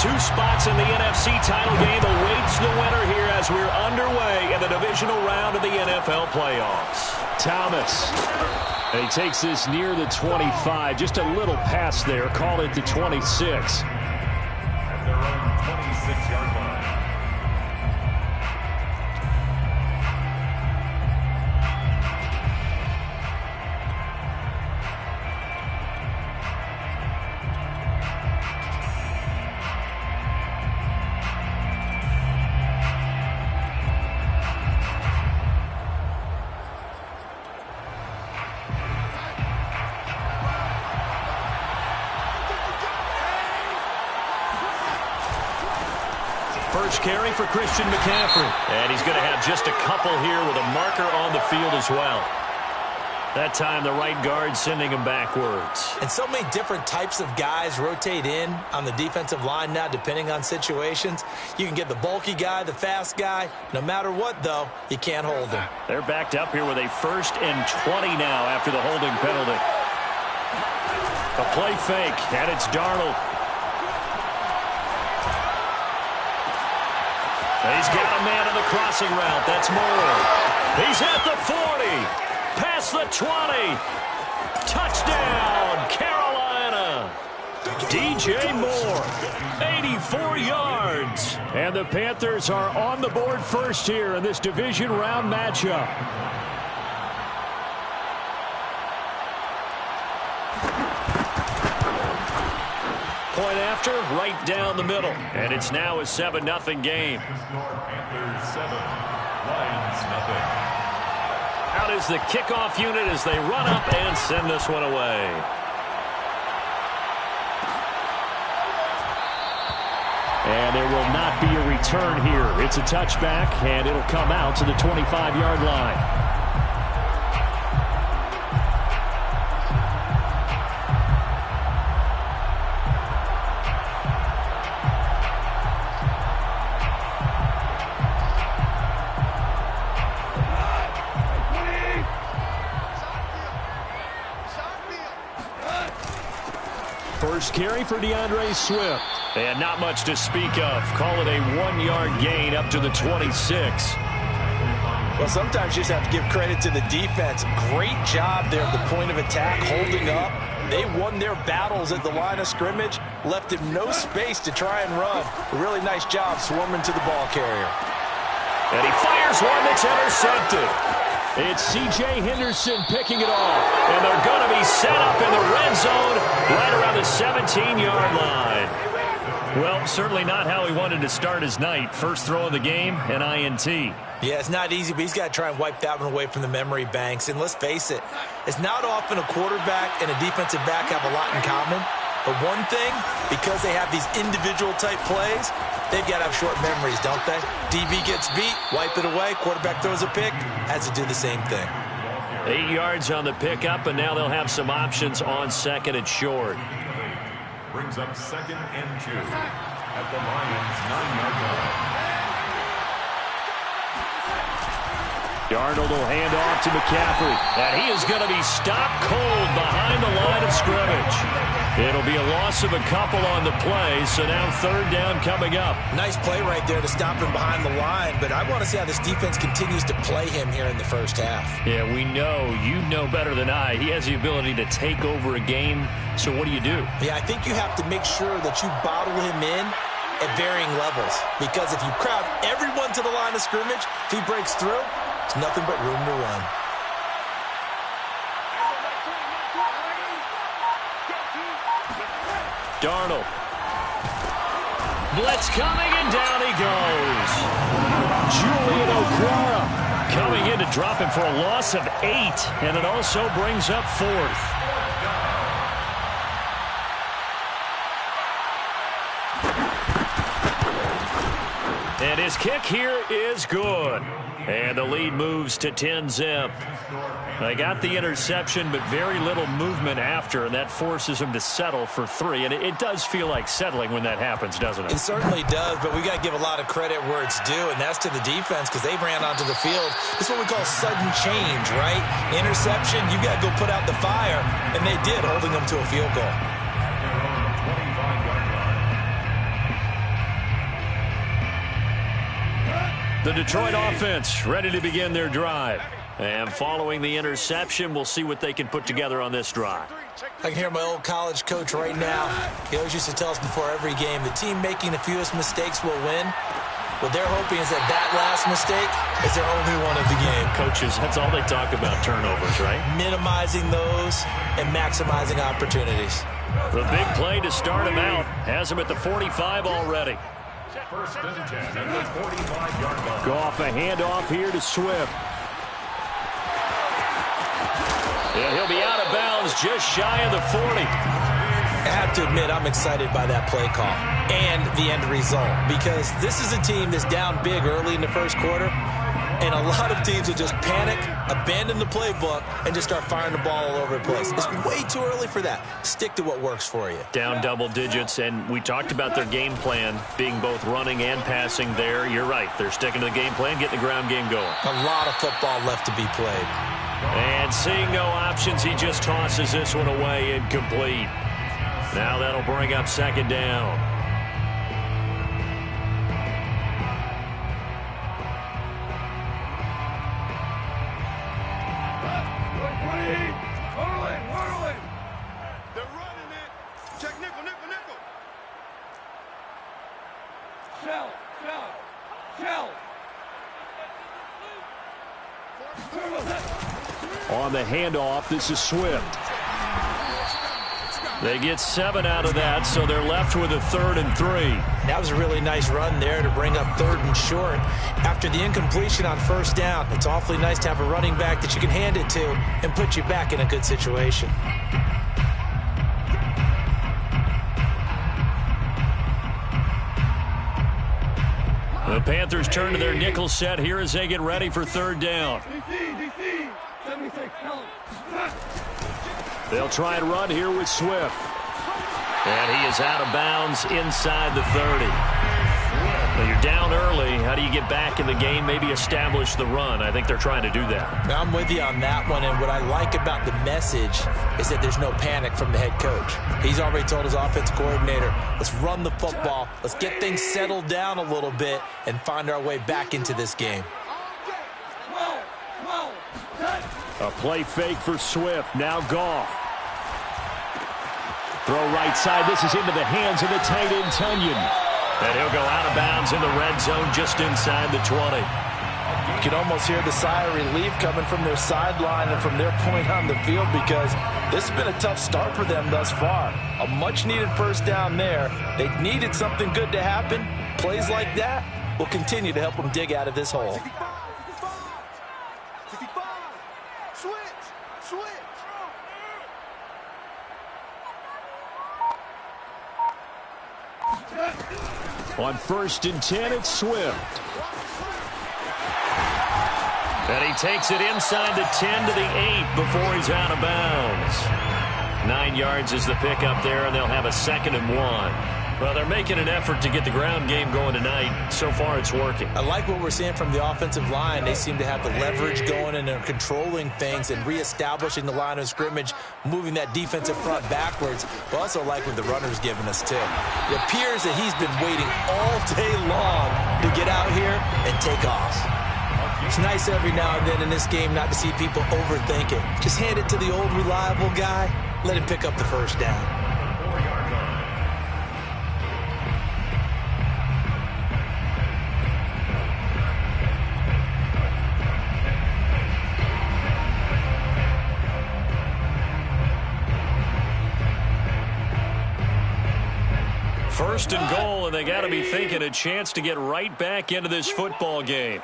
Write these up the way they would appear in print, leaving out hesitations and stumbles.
two spots in the NFC title game awaits the winner here as we're underway in the divisional round of the NFL playoffs. Thomas. And he takes this near the 25. Just a little pass there. Call it the 26. At their own 26-yard line. First carry for Christian McCaffrey. And he's going to have just a couple here with a marker on the field as well. That time the right guard sending him backwards. And so many different types of guys rotate in on the defensive line now depending on situations. You can get the bulky guy, the fast guy. No matter what, though, you can't hold him. They're backed up here with a 1st and 20 now after the holding penalty. A play fake, and it's Darnold. He's got a man on the crossing route. That's Moore. He's at the 40. Past the 20. Touchdown, Carolina. DJ Moore, 84 yards. And the Panthers are on the board first here in this division round matchup. Point after, right down the middle. And it's now a 7-0 game. Panthers 7, Lions nothing. Out is the kickoff unit as they run up and send this one away. And there will not be a return here. It's a touchback, and it'll come out to the 25-yard line. First carry for DeAndre Swift. And not much to speak of. Call it a 1-yard gain up to the 26. Well, sometimes you just have to give credit to the defense. Great job there at the point of attack, holding up. They won their battles at the line of scrimmage, left him no space to try and run. A really nice job swarming to the ball carrier. And he fires one that's intercepted. It's C.J. Henderson picking it off. And they're going to be set up in the red zone right around the 17-yard line. Well, certainly not how he wanted to start his night. First throw of the game, an INT. Yeah, it's not easy, but he's got to try and wipe that one away from the memory banks. And let's face it, it's not often a quarterback and a defensive back have a lot in common. But one thing, because they have these individual type plays, they've got to have short memories, don't they? DB gets beat, wipe it away, quarterback throws a pick, has to do the same thing. 8 yards on the pickup, and now they'll have some options on second and short. Brings up 2nd and 2 at the Lions' 9-yard line. Darnold will hand off to McCaffrey. And he is going to be stopped cold behind the line of scrimmage. It'll be a loss of a couple on the play, so now 3rd down coming up. Nice play right there to stop him behind the line, but I want to see how this defense continues to play him here in the first half. Yeah, we know, you know better than I, he has the ability to take over a game, so what do you do? Yeah, I think you have to make sure that you bottle him in at varying levels, because if you crowd everyone to the line of scrimmage, if he breaks through, it's nothing but room to run. Darnold. Blitz coming, and down he goes. Julian Okwara coming in to drop him for a loss of 8, and it also brings up 4th. And his kick here is good. And the lead moves to 10-zip. They got the interception, but very little movement after, and that forces them to settle for 3. And it does feel like settling when that happens, doesn't it? It certainly does, but we got to give a lot of credit where it's due, and that's to the defense because they ran onto the field. This is what we call sudden change, right? Interception, you got to go put out the fire, and they did, holding them to a field goal. The Detroit offense ready to begin their drive. And following the interception, we'll see what they can put together on this drive. I can hear my old college coach right now. He always used to tell us before every game, the team making the fewest mistakes will win. What they're hoping is that last mistake is their only one of the game. Coaches, that's all they talk about, turnovers, right? Minimizing those and maximizing opportunities. The big play to start him out has him at the 45 already. First and 10 at the 45-yard line. Goff, a handoff here to Swift. Yeah, he'll be out of bounds just shy of the 40. I have to admit, I'm excited by that play call and the end result, because this is a team that's down big early in the first quarter, and a lot of teams will just panic, abandon the playbook, and just start firing the ball all over the place. It's way too early for that. Stick to what works for you. Down double digits, and we talked about their game plan being both running and passing there. You're right. They're sticking to the game plan, getting the ground game going. A lot of football left to be played. And seeing no options, he just tosses this one away, incomplete. Now that'll bring up second down. They're running it. Check nickel, nickel, nickel. Shell. On the handoff, this is Swift. They get 7 out of that, so they're left with a 3rd and 3. That was a really nice run there to bring up 3rd and short. After the incompletion on first down, it's awfully nice to have a running back that you can hand it to and put you back in a good situation. The Panthers turn to their nickel set here as they get ready for 3rd down. DC, 76, They'll try and run here with Swift. And he is out of bounds inside the 30. Well, you're down early. How do you get back in the game, maybe establish the run? I think they're trying to do that. I'm with you on that one, and what I like about the message is that there's no panic from the head coach. He's already told his offensive coordinator, let's run the football, let's get things settled down a little bit, and find our way back into this game. A play fake for Swift. Now Goff. Throw right side. This is into the hands of the tight end, Tunyon. And he'll go out of bounds in the red zone just inside the 20. You can almost hear the sigh of relief coming from their sideline and from their point on the field, because this has been a tough start for them thus far. A much-needed first down there. They needed something good to happen. Plays like that will continue to help them dig out of this hole. On 1st and 10, it's Swift. And he takes it inside the 10 to the 8 before he's out of bounds. 9 yards is the pickup there, and they'll have a 2nd and 1. Well, they're making an effort to get the ground game going tonight. So far, it's working. I like what we're seeing from the offensive line. They seem to have the leverage going, and they're controlling things and reestablishing the line of scrimmage, moving that defensive front backwards. But also like what the runner's giving us, too. It appears that he's been waiting all day long to get out here and take off. It's nice every now and then in this game not to see people overthink it. Just hand it to the old reliable guy. Let him pick up the first down. First and goal, and they got to be thinking a chance to get right back into this football game.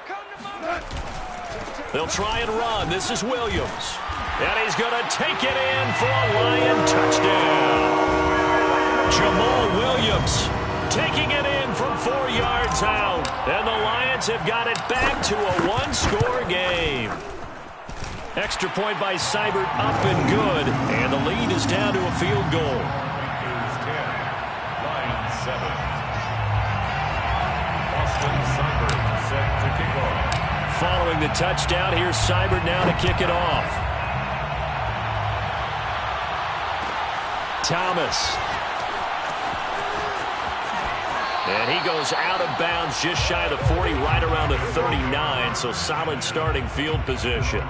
They'll try and run. This is Williams. And he's going to take it in for a Lion touchdown. Jamal Williams taking it in from 4 yards out. And the Lions have got it back to a one-score game. Extra point by Seibert up and good. And the lead is down to a field goal. 7. Austin Seibert set to kick off. Following the touchdown, here's Seibert now to kick it off. Thomas. And he goes out of bounds just shy of the 40, right around the 39, so solid starting field position.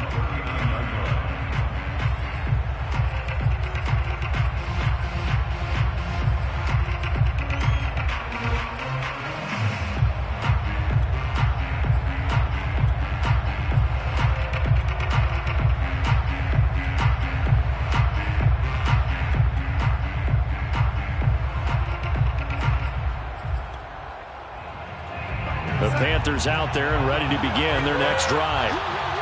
The Panthers out there and ready to begin their next drive.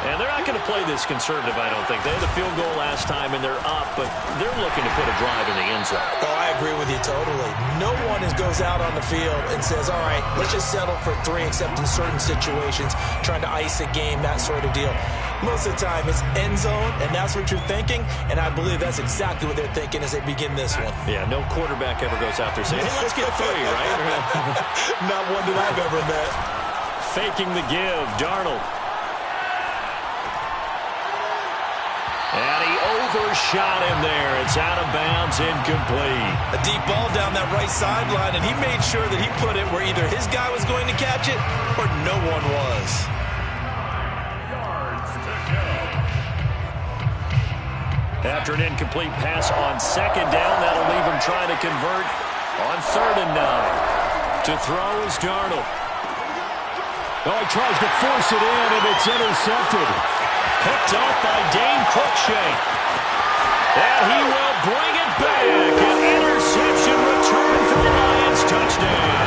And they're not going to play this conservative, I don't think. They had a field goal last time, and they're up, but they're looking to put a drive in the end zone. Oh, I agree with you totally. No one goes out on the field and says, all right, let's just settle for 3, except in certain situations, trying to ice a game, that sort of deal. Most of the time, it's end zone, and that's what you're thinking, and I believe that's exactly what they're thinking as they begin this one. Yeah, no quarterback ever goes out there saying, hey, let's get 3, right? Not one that I've ever met. Faking the give, Darnold. And he overshot him there. It's out of bounds, incomplete. A deep ball down that right sideline, and he made sure that he put it where either his guy was going to catch it or no one was. After an incomplete pass on second down, that'll leave him trying to convert on 3rd and 9. To throw is Darnold. Oh, he tries to force it in, and it's intercepted. Picked off by Dane Cruikshank. And he will bring it back. An interception return for the Lions. Touchdown.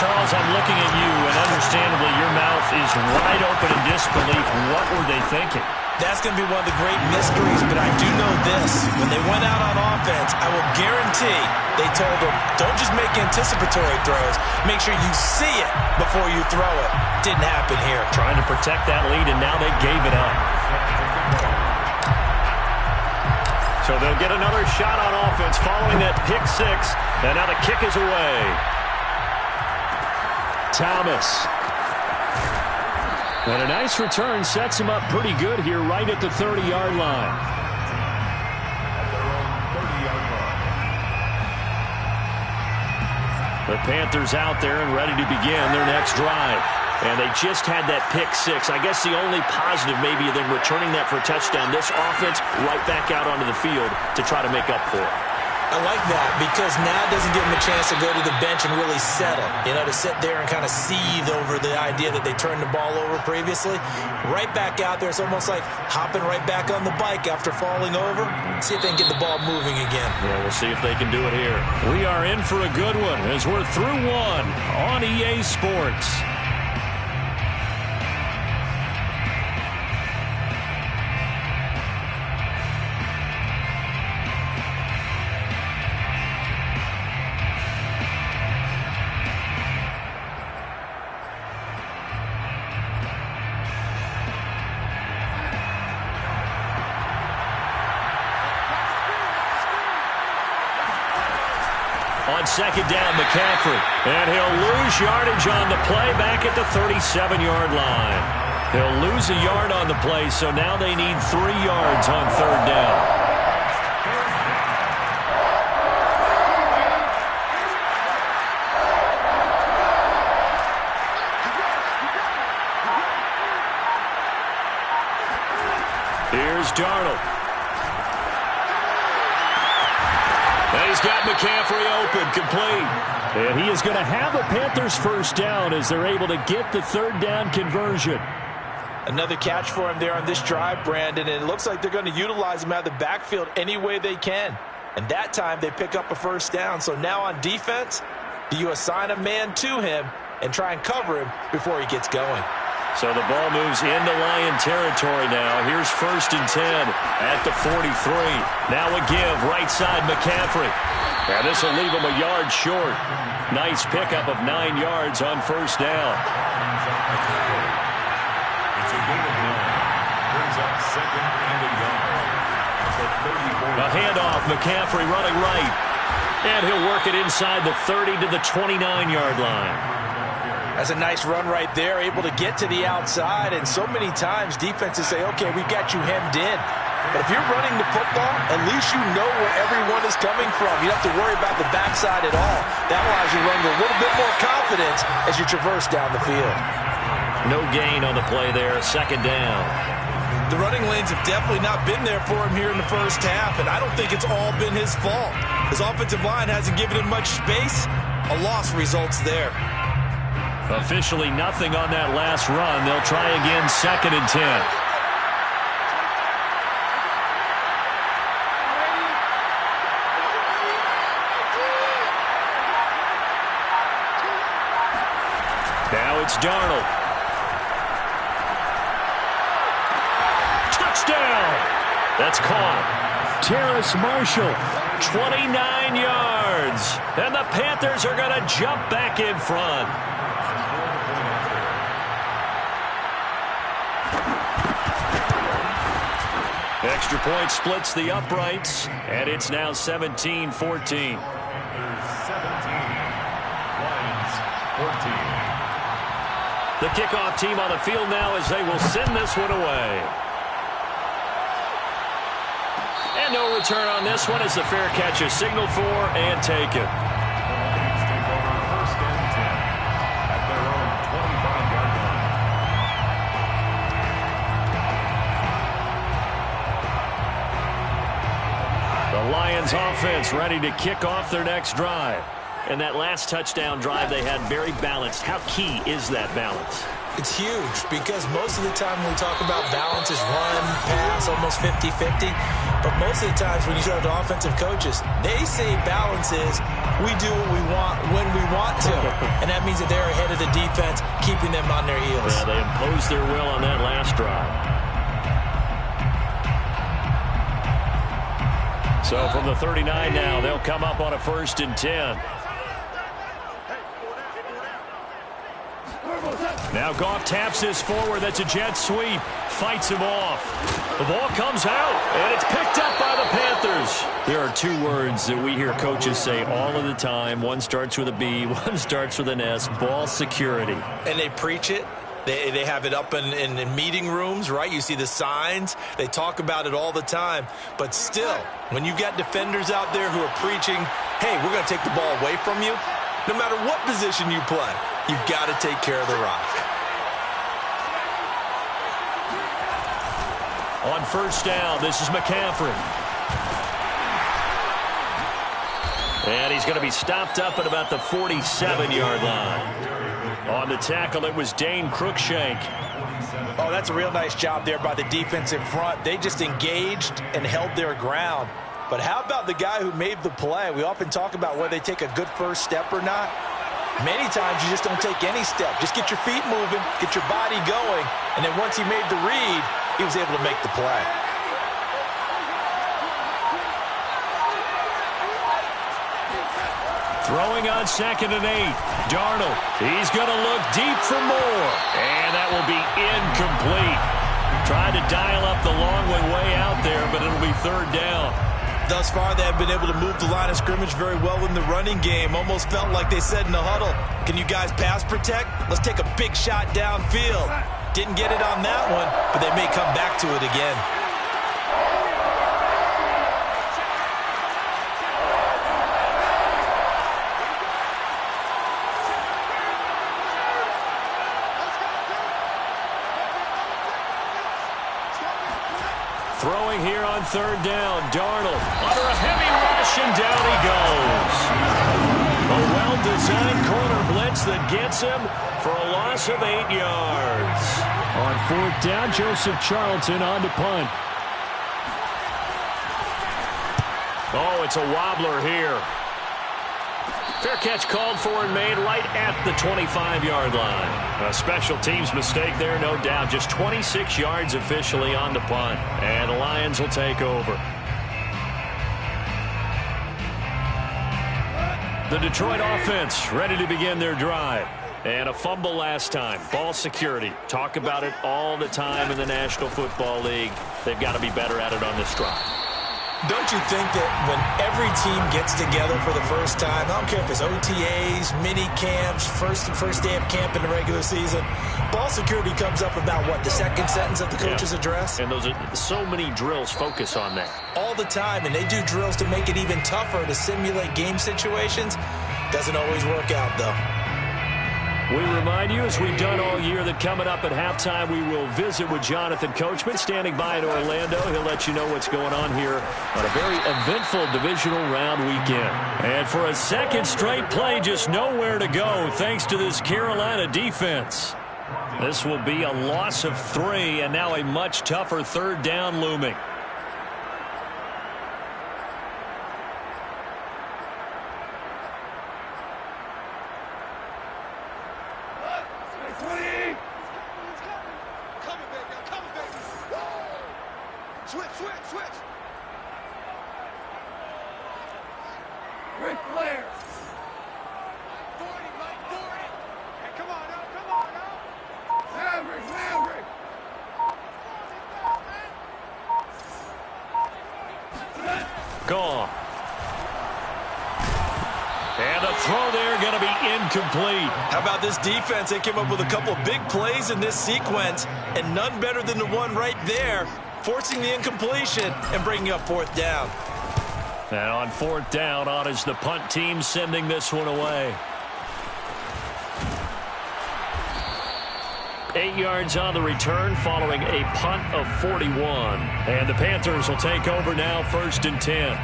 Charles, I'm looking at you, and understandably your mouth is wide open in disbelief. What were they thinking? That's going to be one of the great mysteries, but I do know this. When they went out on offense, I will guarantee they told them, don't just make anticipatory throws. Make sure you see it before you throw it. Didn't happen here. Trying to protect that lead, and now they gave it up. So they'll get another shot on offense following that pick 6, and now the kick is away. Thomas. And a nice return sets him up pretty good here right at the 30-yard line. The Panthers out there and ready to begin their next drive. And they just had that pick 6. I guess the only positive maybe of them returning that for a touchdown. This offense right back out onto the field to try to make up for it. I like that because now it doesn't give them a chance to go to the bench and really settle. You know, to sit there and kind of seethe over the idea that they turned the ball over previously. Right back out there. It's almost like hopping right back on the bike after falling over. See if they can get the ball moving again. Yeah, we'll see if they can do it here. We are in for a good one as we're through one on EA Sports. On second down, McCaffrey. And he'll lose yardage on the play back at the 37-yard line. He'll lose a yard on the play, so now they need 3 yards on 3rd down. Here's Darnold. He's got McCaffrey open, complete. And he is going to have a Panthers first down as they're able to get the 3rd down conversion. Another catch for him there on this drive, Brandon, and it looks like they're going to utilize him out of the backfield any way they can. And that time they pick up a first down. So now on defense, do you assign a man to him and try and cover him before he gets going? So the ball moves into Lion territory now. Here's 1st and 10 at the 43. Now a give, right side McCaffrey. And this will leave him a yard short. Nice pickup of 9 yards on 1st down. It's a gain of 9. Brings up 2nd and a yard. A handoff, McCaffrey running right. And he'll work it inside the 30 to the 29-yard line. That's a nice run right there, able to get to the outside. And so many times defenses say, okay, we got you hemmed in. But if you're running the football, at least you know where everyone is coming from. You don't have to worry about the backside at all. That allows you to run with a little bit more confidence as you traverse down the field. No gain on the play there, second down. The running lanes have definitely not been there for him here in the first half, and I don't think it's all been his fault. His offensive line hasn't given him much space. A loss results there. Officially nothing on that last run. They'll try again, 2nd and 10. Now it's Darnold. Touchdown! That's caught. Terrace Marshall. 29 yards. And the Panthers are going to jump back in front. Extra point splits the uprights, and it's now 17-14. 17, Lions 14. The kickoff team on the field now as they will send this one away. And no return on this one as the fair catch is signaled for and taken. Lions take over 1st and 10 at their own 25-yard line. The Lions offense ready to kick off their next drive. And that last touchdown drive they had very balanced. How key is that balance? It's huge because most of the time when we talk about balance is run, pass, almost 50-50. But most of the times when you talk to offensive coaches, they say balance is we do what we want when we want to. And that means that they're ahead of the defense, keeping them on their heels. Yeah, they imposed their will on that last drive. So from the 39 now, they'll come up on a 1st and 10. Now Goff taps this forward. That's a jet sweep. Fights him off. The ball comes out, and it's picked up by the Panthers. There are 2 words that we hear coaches say all of the time. One starts with a B, one starts with an S. Ball security. And they preach it. They have it up in meeting rooms, right? You see the signs. They talk about it all the time. But still, when you've got defenders out there who are preaching, hey, we're going to take the ball away from you, no matter what position you play, you've got to take care of the rock. On 1st down, this is McCaffrey. And he's going to be stopped up at about the 47-yard line. On the tackle, it was Dane Cruikshank. Oh, that's a real nice job there by the defense in front. They just engaged and held their ground. But how about the guy who made the play? We often talk about whether they take a good first step or not. Many times you just don't take any step. Just get your feet moving, get your body going, and then once he made the read, he was able to make the play. Throwing on 2nd and 8. Darnold. He's going to look deep for more. And that will be incomplete. Tried to dial up the long one way out there, but it'll be 3rd down. Thus far, they have been able to move the line of scrimmage very well in the running game. Almost felt like they said in the huddle, can you guys pass protect? Let's take a big shot downfield. Didn't get it on that one, but they may come back to it again. Throwing here on 3rd down. Darnold under a heavy rush, and down he goes. A well-designed corner blitz that gets him for a loss of 8 yards. On 4th down, Joseph Charlton on to punt. Oh, it's a wobbler here. Fair catch called for and made right at the 25-yard line. A special teams mistake there, no doubt. Just 26 yards officially on the punt. And the Lions will take over. The Detroit offense ready to begin their drive. And a fumble last time. Ball security. Talk about it all the time in the National Football League. They've got to be better at it on this drive. Don't you think that when every team gets together for the first time, I don't care if it's OTAs, mini camps, first day of camp in the regular season, ball security comes up about what, the second sentence of the coach's address? And those are so many drills focus on that. All the time, and they do drills to make it even tougher to simulate game situations. Doesn't always work out, though. We remind you, as we've done all year, that coming up at halftime, we will visit with Jonathan Coachman, standing by in Orlando. He'll let you know what's going on here on a very eventful divisional round weekend. And for a second straight play, just nowhere to go, thanks to this Carolina defense. This will be a loss of 3, and now a much tougher third down looming. Gone. And the throw there going to be incomplete. How about this defense? They came up with a couple of big plays in this sequence, and none better than the one right there, forcing the incompletion and bringing up fourth down. And on fourth down, on is the punt team sending this one away. 8 yards on the return following a punt of 41. And the Panthers will take over now, 1st and 10.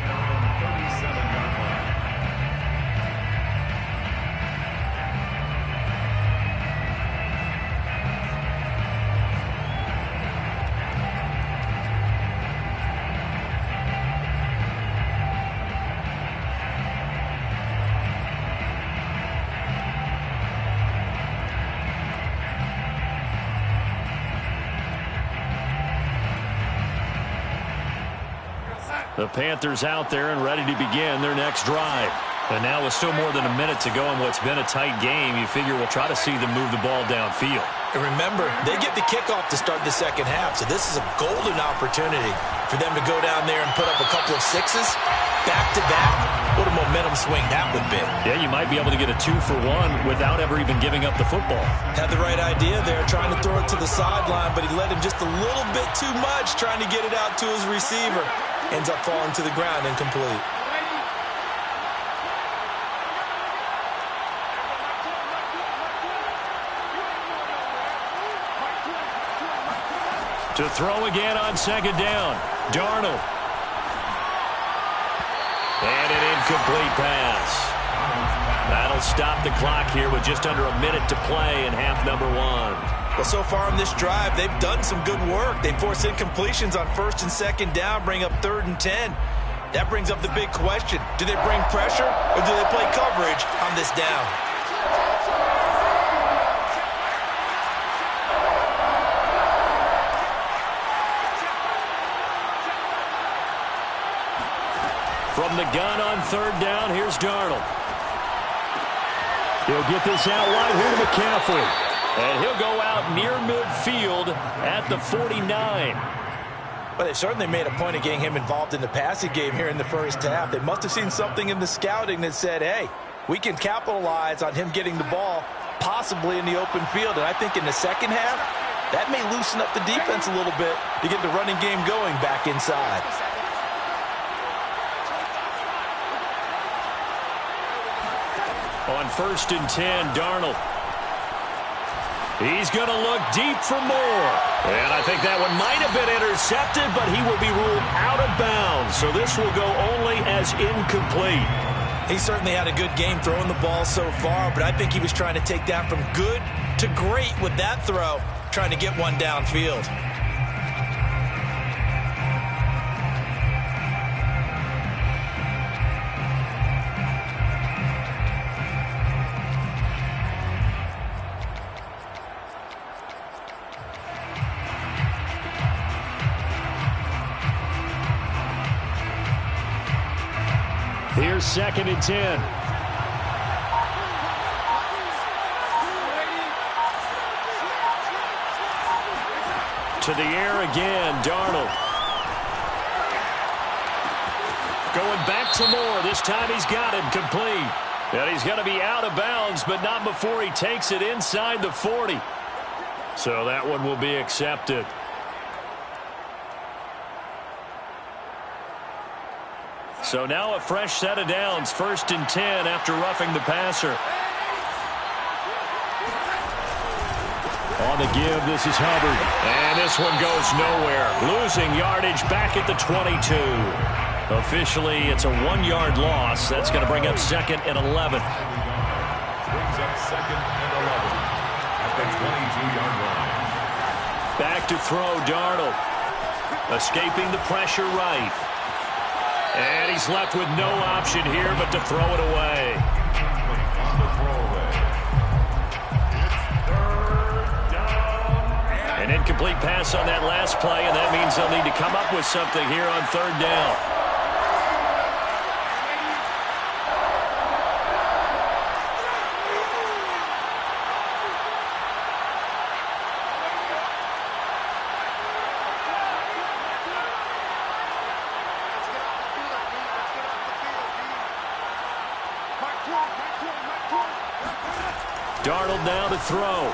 The Panthers out there and ready to begin their next drive. And now with still more than a minute to go in what's been a tight game, you figure we'll try to see them move the ball downfield. And remember, they get the kickoff to start the second half, so this is a golden opportunity for them to go down there and put up a couple of sixes back-to-back. What a momentum swing that would be. Yeah, you might be able to get a 2-for-1 without ever even giving up the football. Had the right idea there, trying to throw it to the sideline, but he let him just a little bit too much, trying to get it out to his receiver. Ends up falling to the ground, incomplete. To throw again on second down, Darnold. And an incomplete pass. That'll stop the clock here with just under a minute to play in half number 1. Well, so far on this drive, they've done some good work. They force incompletions on 1st and 2nd down, bring up 3rd and 10. That brings up the big question. Do they bring pressure or do they play coverage on this down? From the gun on 3rd down, here's Darnold. He'll get this out wide here to McCaffrey. And he'll go out near midfield at the 49. Well, they certainly made a point of getting him involved in the passing game here in the first half. They must have seen something in the scouting that said, hey, we can capitalize on him getting the ball possibly in the open field. And I think in the second half, that may loosen up the defense a little bit to get the running game going back inside. On 1st and 10, Darnold. He's going to look deep for more. And I think that one might have been intercepted, but he will be ruled out of bounds. So this will go only as incomplete. He certainly had a good game throwing the ball so far, but I think he was trying to take that from good to great with that throw, trying to get one downfield. Here's 2nd and 10. To the air again, Darnold. back some more. This time he's got it complete. And he's going to be out of bounds, but not before he takes it inside the 40. So that one will be accepted. So now a fresh set of downs, 1st and 10 after roughing the passer. On the give, this is Hubbard. And this one goes nowhere. Losing yardage back at the 22. Officially, it's a 1-yard loss. That's going to bring up 2nd and 11. Brings up 2nd and 11 at the 22-yard line. Back to throw, Darnold. Escaping the pressure right. And he's left with no option here but to throw it away. On the throwaway. It's 3rd down. An incomplete pass on that last play, and that means they'll need to come up with something here on 3rd down. Darnold now to throw.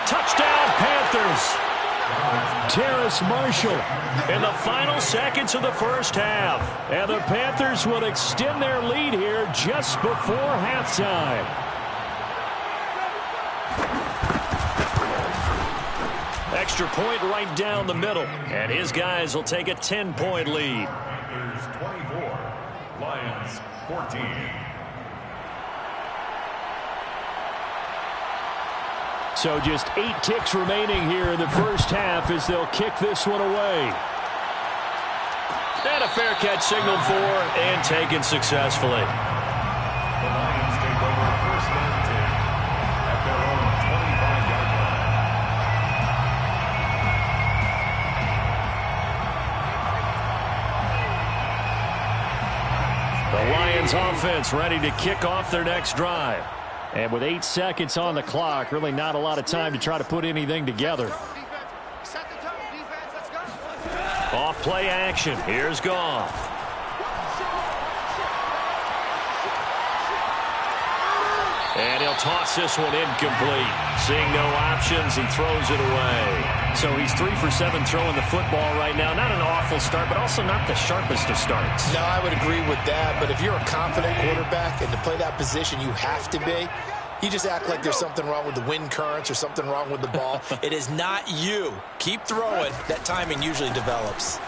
Touchdown, Panthers. Terrace Marshall. In the final seconds of the first half. And the Panthers will extend their lead here just before halftime. Extra point right down the middle. And his guys will take a 10-point lead. Panthers 24, Lions 14. So just 8 ticks remaining here in the first half as they'll kick this one away. And a fair catch signaled for and taken successfully. The Lions take over 1st and 10 at their own 25-yard line. The Lions offense ready to kick off their next drive. And with 8 seconds on the clock, really not a lot of time to try to put anything together. Off play action. Here's Goff. And he'll toss this one incomplete. Seeing no options, he throws it away. So he's 3 for 7 throwing the football right now. Not an awful start, but also not the sharpest of starts. No, I would agree with that. But if you're a confident quarterback and to play that position, you have to be. You just act like there's something wrong with the wind currents or something wrong with the ball. It is not you. Keep throwing. That timing usually develops.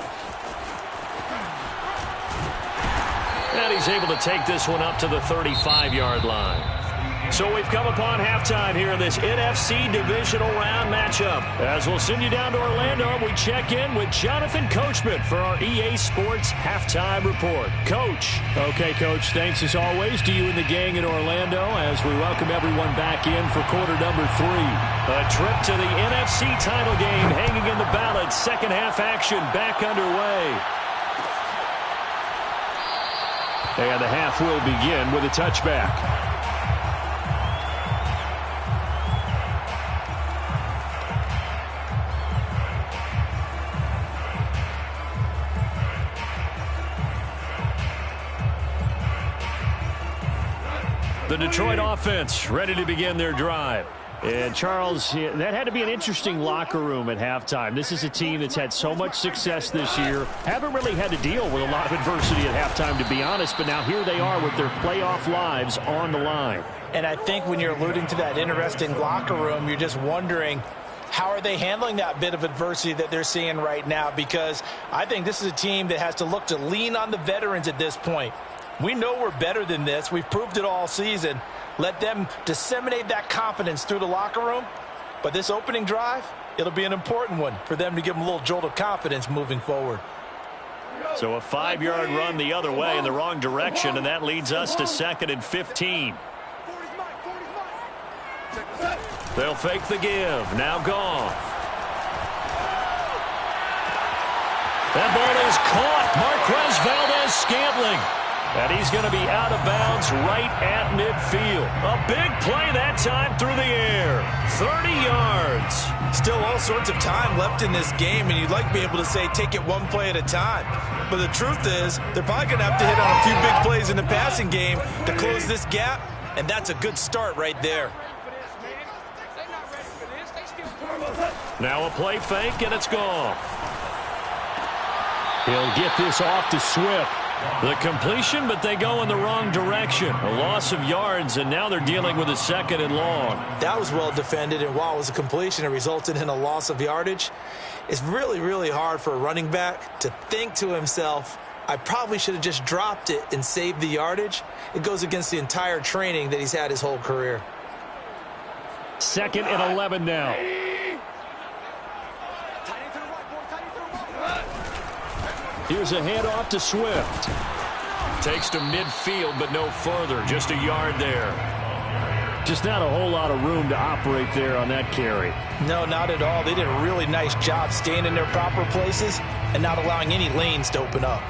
And he's able to take this one up to the 35-yard line. So we've come upon halftime here in this NFC Divisional Round matchup. As we'll send you down to Orlando, we check in with Jonathan Coachman for our EA Sports Halftime Report. Coach. Okay, Coach, thanks as always to you and the gang in Orlando as we welcome everyone back in for quarter number 3. A trip to the NFC title game hanging in the balance. Second half action back underway. And the half will begin with a touchback. The Detroit offense ready to begin their drive. And, Charles, that had to be an interesting locker room at halftime. This is a team that's had so much success this year. Haven't really had to deal with a lot of adversity at halftime, to be honest. But now here they are with their playoff lives on the line. And I think when you're alluding to that interesting locker room, you're just wondering, how are they handling that bit of adversity that they're seeing right now? Because I think this is a team that has to look to lean on the veterans at this point. We know we're better than this. We've proved it all season. Let them disseminate that confidence through the locker room. But this opening drive, it'll be an important one for them to give them a little jolt of confidence moving forward. So a 5-yard run the other way in the wrong direction, and that leads us to 2nd and 15. They'll fake the give. Now Goff. That ball is caught. Marquez Valdez-Scantling. And he's going to be out of bounds right at midfield. A big play that time through the air. 30 yards. Still all sorts of time left in this game, and you'd like to be able to say take it one play at a time. But the truth is, they're probably going to have to hit on a few big plays in the passing game to close this gap, and that's a good start right there. Now a play fake, and it's gone. He'll get this off to Swift. The completion, but they go in the wrong direction. A loss of yards, and now they're dealing with a 2nd and long. That was well defended, and while it was a completion, it resulted in a loss of yardage. It's really, really hard for a running back to think to himself, I probably should have just dropped it and saved the yardage. It goes against the entire training that he's had his whole career. 2nd and 11 now. Here's a handoff to Swift. Takes to midfield, but no further. Just a yard there. Just not a whole lot of room to operate there on that carry. No, not at all. They did a really nice job staying in their proper places and not allowing any lanes to open up.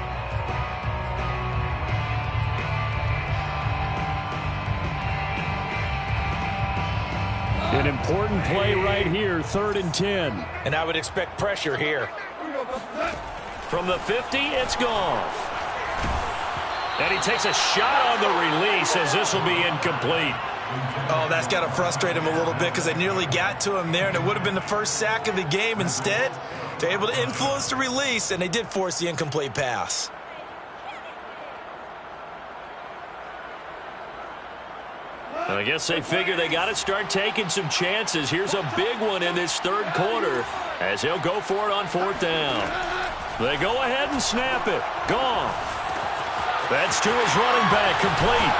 An important play right here, 3rd and 10. And I would expect pressure here. From the 50, it's gone. And he takes a shot on the release as this will be incomplete. Oh, that's got to frustrate him a little bit because they nearly got to him there, and it would have been the first sack of the game. Instead, they're able to influence the release, and they did force the incomplete pass. And I guess they figure they got to start taking some chances. Here's a big one in this 3rd quarter as he'll go for it on 4th down. They go ahead and snap it. Gone. That's to his running back, complete.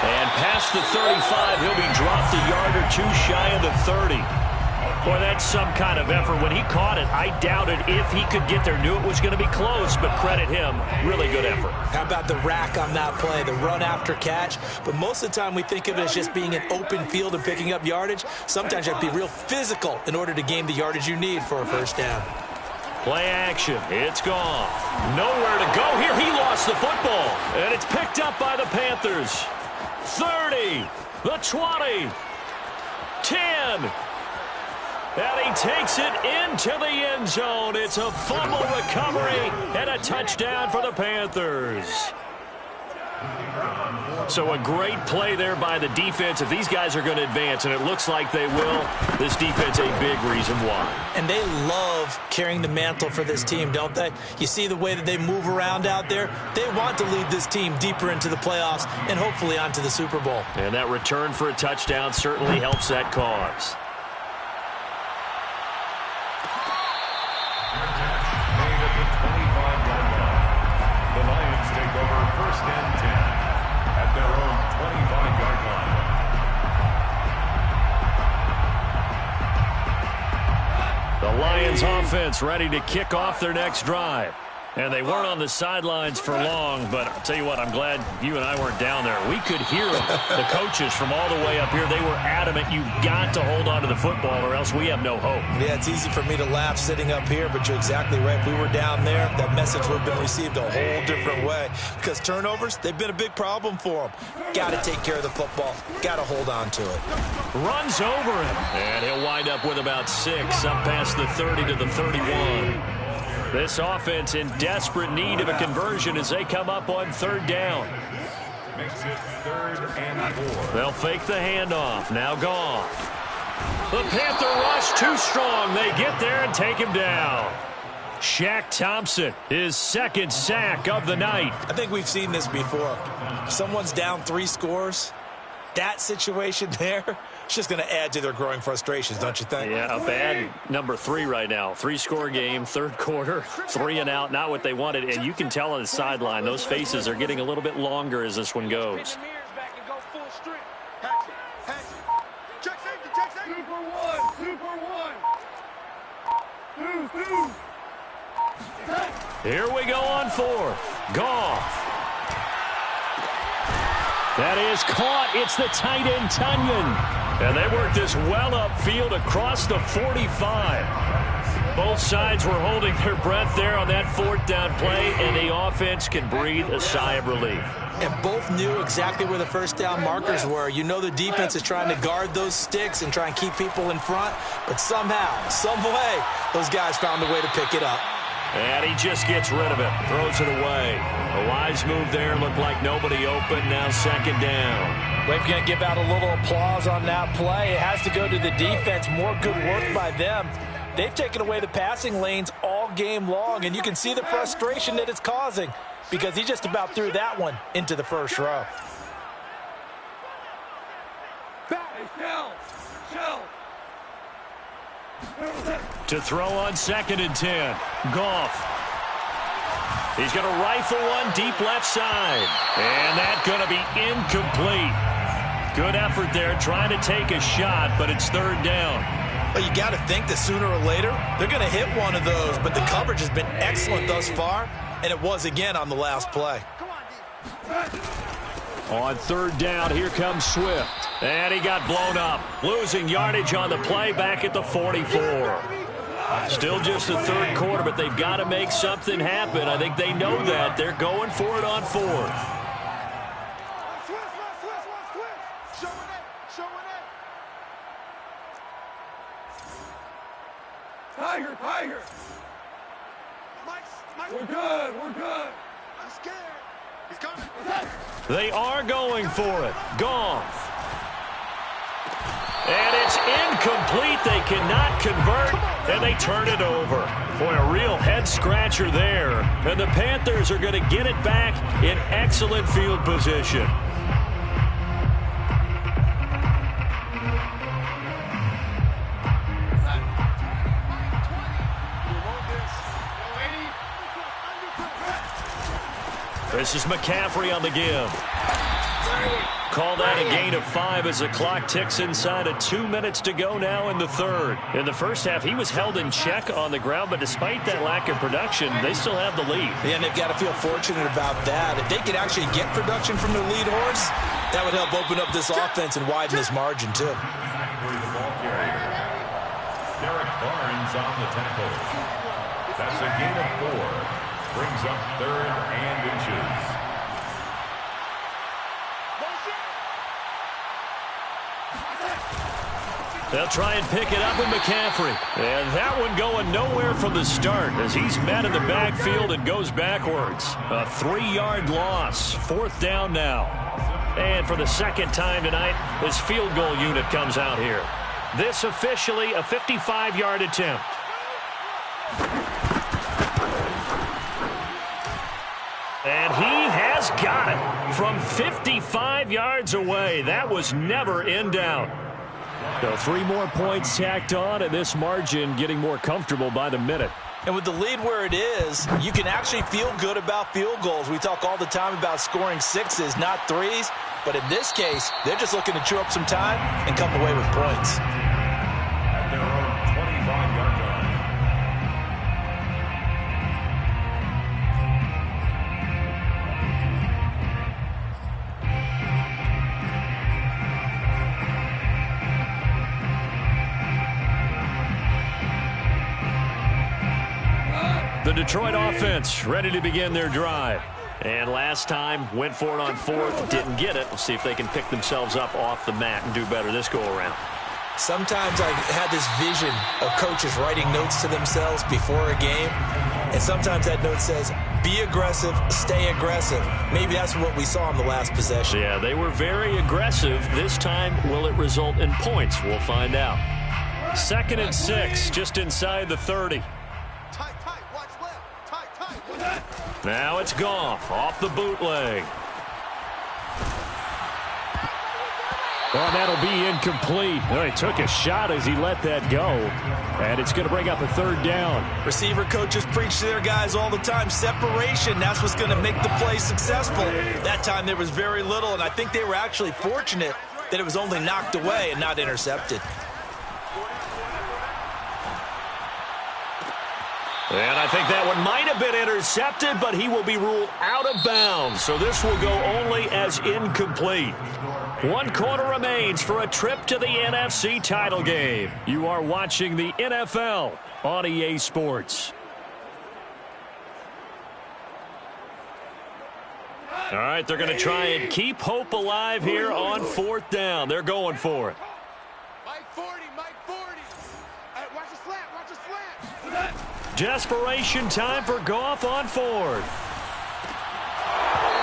And past the 35, he'll be dropped a yard or two shy of the 30. Boy, that's some kind of effort. When he caught it, I doubted if he could get there. Knew it was going to be close, but credit him. Really good effort. How about the rack on that play, the run after catch? But most of the time we think of it as just being an open field and picking up yardage. Sometimes you have to be real physical in order to gain the yardage you need for a first down. Play action. It's gone. Nowhere to go here. He lost the football. And it's picked up by the Panthers. 30. The 20. 10. And he takes it into the end zone. It's a fumble recovery and a touchdown for the Panthers. So a great play there by the defense. If these guys are going to advance, and it looks like they will, this defense a big reason why. And they love carrying the mantle for this team, don't they? You see the way that they move around out there? They want to lead this team deeper into the playoffs and hopefully onto the Super Bowl. And that return for a touchdown certainly helps that cause. The Lions take over 1st and 10 at their own 25-yard line. The Lions offense ready to kick off their next drive. And they weren't on the sidelines for long, but I'll tell you what, I'm glad you and I weren't down there. We could hear them, the coaches from all the way up here. They were adamant, you've got to hold on to the football or else we have no hope. Yeah, it's easy for me to laugh sitting up here, but you're exactly right. If we were down there, that message would have been received a whole different way. Because turnovers, they've been a big problem for them. Got to take care of the football. Got to hold on to it. Runs over him. And he'll wind up with about 6, up past the 30 to the 31. This offense in desperate need of a conversion as they come up on 3rd down. Makes it 3rd and 4. They'll fake the handoff. Now gone. The Panther rush too strong. They get there and take him down. Shaq Thompson, his 2nd sack of the night. I think we've seen this before. Someone's down 3 scores. That situation there, it's just going to add to their growing frustrations, don't you think? Yeah, a bad number 3 right now. 3-score game, 3rd quarter, 3 and out, not what they wanted. And you can tell on the sideline, those faces are getting a little bit longer as this one goes. Check safety, check safety. Super one. Here we go on 4th. Goff. That is caught. It's the tight end, Tunyon. And they work this well upfield across the 45. Both sides were holding their breath there on that fourth down play, and the offense can breathe a sigh of relief. And both knew exactly where the first down markers were. You know the defense is trying to guard those sticks and try and keep people in front, but somehow, some way, those guys found a way to pick it up. And he just gets rid of it, throws it away. A wise move there, looked like nobody open, now second down. We're going to give out a little applause on that play. It has to go to the defense. More good work by them. They've taken away the passing lanes all game long, and you can see the frustration that it's causing because he just about threw that one into the first row. To throw on 2nd and 10. Goff. He's going to rifle one deep left side. And that's going to be incomplete. Good effort there trying to take a shot, but it's third down. Well, you got to think that sooner or later they're going to hit one of those, but the coverage has been excellent thus far, and it was again on the last play. On third down, here comes Swift. And he got blown up. Losing yardage on the play back at the 44. Still just the third quarter, but they've got to make something happen. I think they know that. They're going for it on fourth. Tiger. We're good. I'm scared. He's coming. They are going for it. Goff. And it's incomplete. They cannot convert, and they turn it over. Boy, a real head-scratcher there. And the Panthers are going to get it back in excellent field position. This is McCaffrey on the give. Call that a gain of 5 as the clock ticks inside of 2 minutes to go now in the third. In the first half, he was held in check on the ground, but despite that lack of production, they still have the lead. Yeah, and they've got to feel fortunate about that. If they could actually get production from their lead horse, that would help open up this offense and widen this margin, too. Derek Barnes on the tackle. That's a gain of 4. Brings up 3rd and inches. They'll try and pick it up with McCaffrey. And that one going nowhere from the start as he's met in the backfield and goes backwards. A 3-yard loss. 4th down now. And for the second time tonight, this field goal unit comes out here. This officially a 55-yard attempt. And he has got it from 55 yards away. That was never in doubt. So 3 more points tacked on, and this margin getting more comfortable by the minute. And with the lead where it is, you can actually feel good about field goals. We talk all the time about scoring 6s, not 3s. But in this case, they're just looking to chew up some time and come away with points. At their own 25-yard line. The Detroit offense ready to begin their drive. And last time, went for it on 4th, didn't get it. We'll see if they can pick themselves up off the mat and do better this go-around. Sometimes I had this vision of coaches writing notes to themselves before a game, and sometimes that note says, be aggressive, stay aggressive. Maybe that's what we saw in the last possession. Yeah, they were very aggressive. This time, will it result in points? We'll find out. 2nd and 6, just inside the 30. Tight, watch left. Tight. Now it's Goff off the bootleg. Well, that'll be incomplete. Oh, he took a shot as he let that go. And it's going to bring up a 3rd down. Receiver coaches preach to their guys all the time. Separation, that's what's going to make the play successful. That time there was very little, and I think they were actually fortunate that it was only knocked away and not intercepted. And I think that one might have been intercepted, but he will be ruled out of bounds. So this will go only as incomplete. 1 quarter remains for a trip to the NFC title game. You are watching the NFL on EA Sports. All right, they're going to try and keep hope alive here on 4th down. They're going for it. Mike 40, Mike 40. Watch the slant, watch the slant. Desperation time for Goff on 4th.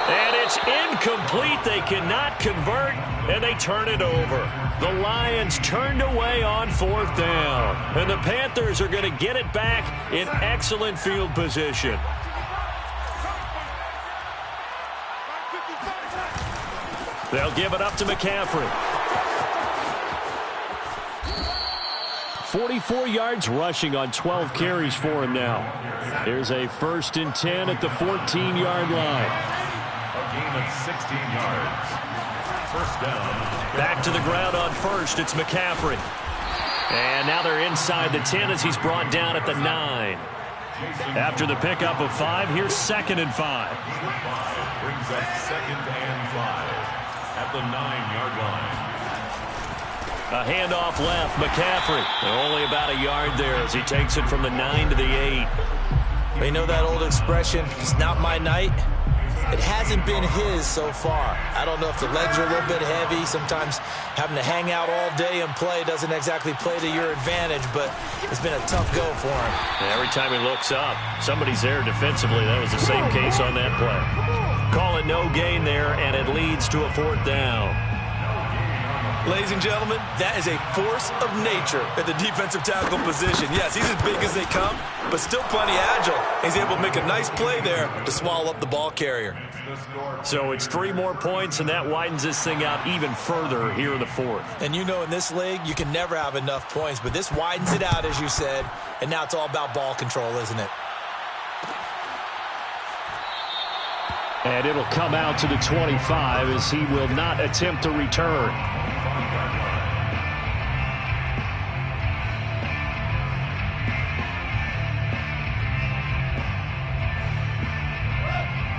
And it's incomplete. They cannot convert, and they turn it over. The Lions turned away on 4th down, and the Panthers are going to get it back in excellent field position. They'll give it up to McCaffrey. 44 yards rushing on 12 carries for him now. Here's a 1st and 10 at the 14-yard line. A gain of 16 yards. 1st down. Back to the ground on 1st. It's McCaffrey. And now they're inside the 10 as he's brought down at the 9. After the pickup of 5, here's 2nd and 5. Brings up 2nd and 5 at the 9-yard line. A handoff left. McCaffrey. Only about a yard there as he takes it from the 9 to the 8. You know that old expression, it's not my night? It hasn't been his so far. I don't know if the legs are a little bit heavy. Sometimes having to hang out all day and play doesn't exactly play to your advantage, but it's been a tough go for him. Every time he looks up, somebody's there defensively. That was the same case on that play. Call it no gain there, and it leads to a 4th down. Ladies and gentlemen, that is a force of nature at the defensive tackle position. Yes, he's as big as they come, but still plenty agile. He's able to make a nice play there to swallow up the ball carrier. So it's 3 more points, and that widens this thing out even further here in the 4th. And you know in this league, you can never have enough points, but this widens it out, as you said, and now it's all about ball control, isn't it? And it'll come out to the 25 as he will not attempt to return.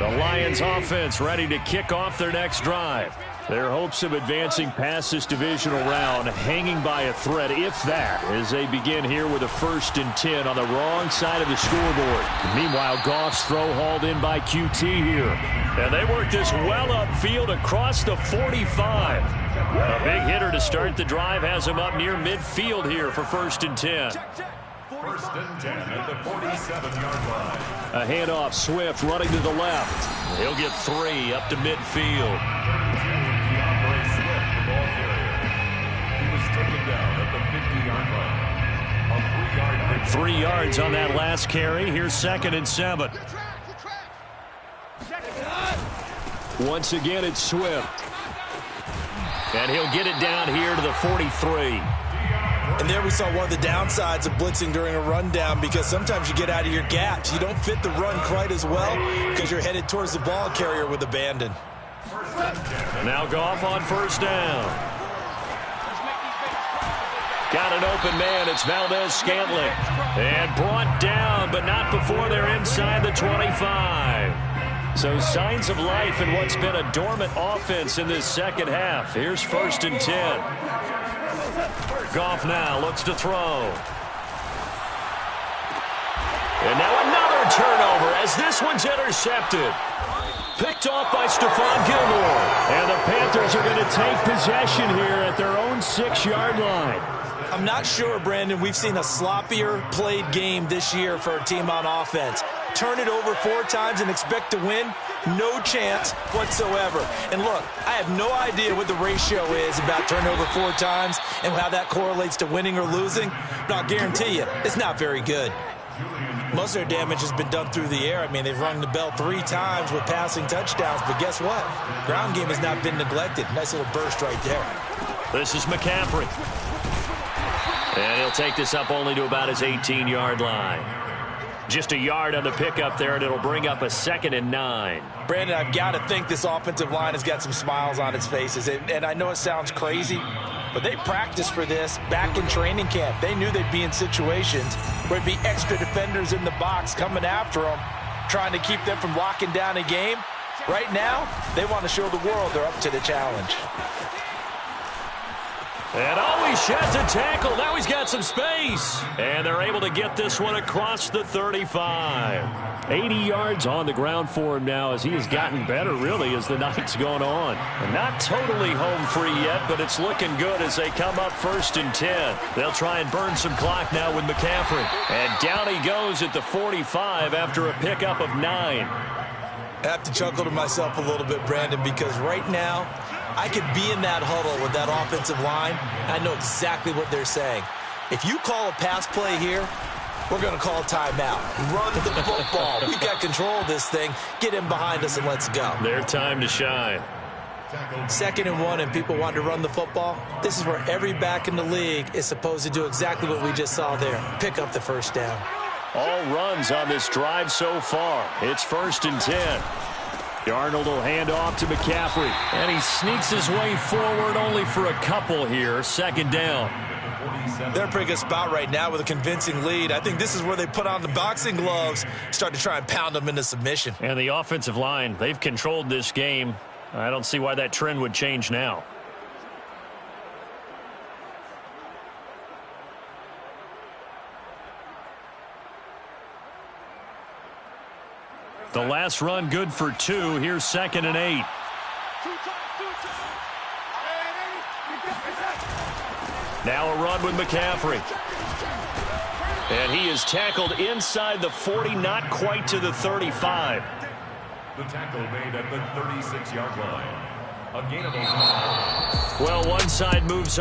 The Lions offense ready to kick off their next drive. Their hopes of advancing past this divisional round hanging by a thread, if that, as they begin here with a 1st and 10 on the wrong side of the scoreboard. Meanwhile, Goff's throw hauled in by QT here. And they work this well upfield across the 45. A big hitter to start the drive has him up near midfield here for 1st and 10. 1st and 10 at the 47-yard line. A handoff, Swift running to the left. He'll get 3 up to midfield. DeAndre Swift, the ball carrier. He was taken down at the 50-yard line. A 3-yard 3 yards on that last carry. Here's 2nd and 7. Once again, it's Swift. And he'll get it down here to the 43. And there we saw one of the downsides of blitzing during a rundown, because sometimes you get out of your gaps. You don't fit the run quite as well because you're headed towards the ball carrier with abandon. Now Goff on 1st down. Got an open man. It's Valdez-Scantling. And brought down, but not before they're inside the 25. So signs of life in what's been a dormant offense in this second half. Here's 1st and 10. Goff now looks to throw. And now another turnover as this one's intercepted. Picked off by Stephon Gilmore. And the Panthers are going to take possession here at their own 6-yard line. I'm not sure, Brandon, we've seen a sloppier played game this year for a team on offense. Turn it over 4 times and expect to win? No chance whatsoever. And look, I have no idea what the ratio is about turnover 4 times and how that correlates to winning or losing, but I'll guarantee you, it's not very good. Most of their damage has been done through the air. I mean, they've rung the bell 3 times with passing touchdowns, but guess what? Ground game has not been neglected. Nice little burst right there. This is McCaffrey. And he'll take this up only to about his 18-yard line. Just a yard on the pickup there, and it'll bring up a 2nd and 9. Brandon, I've got to think this offensive line has got some smiles on its faces. And I know it sounds crazy, but they practiced for this back in training camp. They knew they'd be in situations where it'd be extra defenders in the box coming after them, trying to keep them from locking down a game. Right now, they want to show the world they're up to the challenge. And he sheds a tackle. Now he's got some space. And they're able to get this one across the 35. 80 yards on the ground for him now as he has gotten better, really, as the night's gone on. And not totally home free yet, but it's looking good as they come up 1st and 10. They'll try and burn some clock now with McCaffrey. And down he goes at the 45 after a pickup of 9. I have to chuckle to myself a little bit, Brandon, because right now I could be in that huddle with that offensive line. I know exactly what they're saying. If you call a pass play here, we're going to call a timeout. Run the football. We've got control of this thing. Get in behind us and let's go. Their time to shine. 2nd and 1 and people want to run the football. This is where every back in the league is supposed to do exactly what we just saw there. Pick up the first down. All runs on this drive so far. It's 1st and 10. Darnold will hand off to McCaffrey. And he sneaks his way forward only for a couple here. 2nd down. They're in a pretty good spot right now with a convincing lead. I think this is where they put on the boxing gloves, start to try and pound them into submission. And the offensive line, they've controlled this game. I don't see why that trend would change now. The last run good for 2. Here's 2nd and 8. Now a run with McCaffrey. And he is tackled inside the 40, not quite to the 35. The tackle made at the 36-yard line. A gain of 11. Well, one side moves